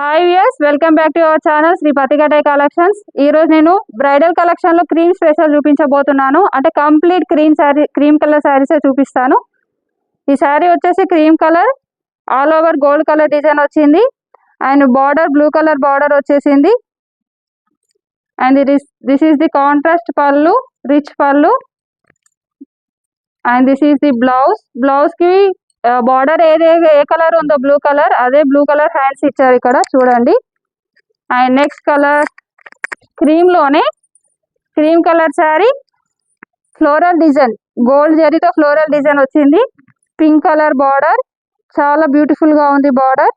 Hi viewers, welcome back to our channel Sri Pathikatai collections. ఈ రోజు నేను బ్రైడల్ కలెక్షన్ లో క్రీమ్ స్పెషల్ చూపించబోతున్నాను. అంటే కంప్లీట్ క్రీమ్ కలర్ శారీస్ చూపిస్తాను. ఈ శారీ వచ్చేసి cream colour all over gold colour design వచ్చింది and border blue colour border వచ్చేసింది. And this is the contrast pallu, rich pallu. And this is the blouse కి బార్డర్ ఏ కలర్ ఉందో బ్లూ కలర్, అదే బ్లూ కలర్ హ్యాండ్స్ ఇచ్చారు ఇక్కడ చూడండి. అండ్ నెక్స్ట్ కలర్ క్రీమ్ లోనే cream colour sari, floral design gold జరీతో ఫ్లోరల్ డిజైన్ వచ్చింది. పింక్ కలర్ బార్డర్, చాలా బ్యూటిఫుల్ గా ఉంది border.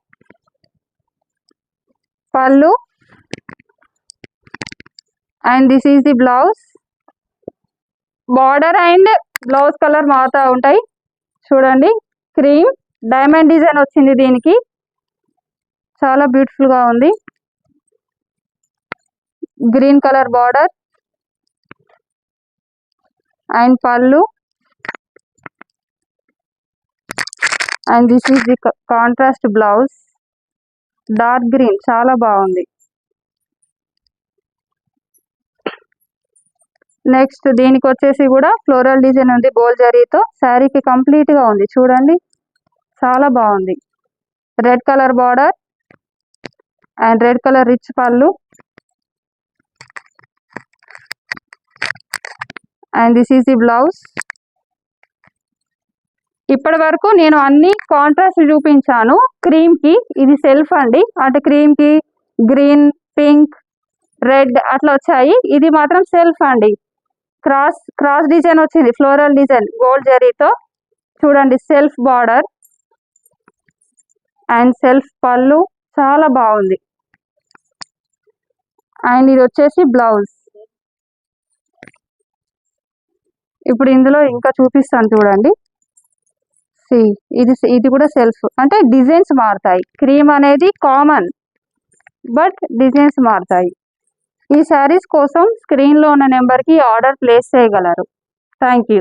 Pallu and this is the blouse. Border and blouse colour మారుతూ ఉంటాయి చూడండి. క్రీమ్ డైమండ్ డిజైన్ వచ్చింది, దీనికి చాలా బ్యూటిఫుల్ గా ఉంది. గ్రీన్ కలర్ బార్డర్ అండ్ పళ్ళు and this is the contrast blouse, dark green, చాలా బాగుంది. నెక్స్ట్ దీనికి వచ్చేసి కూడా ఫ్లోరల్ డిజైన్ ఉంది గోల్డ్ జరీతో. శారీకి కంప్లీట్ గా ఉంది చూడండి, చాలా బాగుంది. Red colour border and red colour rich pallu and this is the blouse. ఇప్పటి వరకు నేను అన్ని కాంట్రాస్ట్ చూపించాను. క్రీమ్ కి ఇది సెల్ఫ్ అండి, అంటే క్రీమ్ కి గ్రీన్, పింక్, రెడ్ అట్లా వచ్చాయి. ఇది మాత్రం సెల్ఫ్ అండి. క్రాస్ డిజైన్ వచ్చింది, ఫ్లోరల్ డిజైన్ గోల్డ్ జరీతో చూడండి. సెల్ఫ్ బార్డర్ అండ్ సెల్ఫ్ పళ్ళు, చాలా బాగుంది. అండ్ ఇది వచ్చేసి బ్లౌజ్. ఇప్పుడు ఇందులో ఇంకా చూపిస్తాను చూడండి. ఇది కూడా సెల్ఫ్, అంటే డిజైన్స్ మారుతాయి. క్రీమ్ అనేది కామన్, బట్ డిజైన్స్ మారుతాయి. ఈ శారీస్ కోసం స్క్రీన్లో ఉన్న నెంబర్కి ఆర్డర్ ప్లేస్ చేయగలరు. Thank you.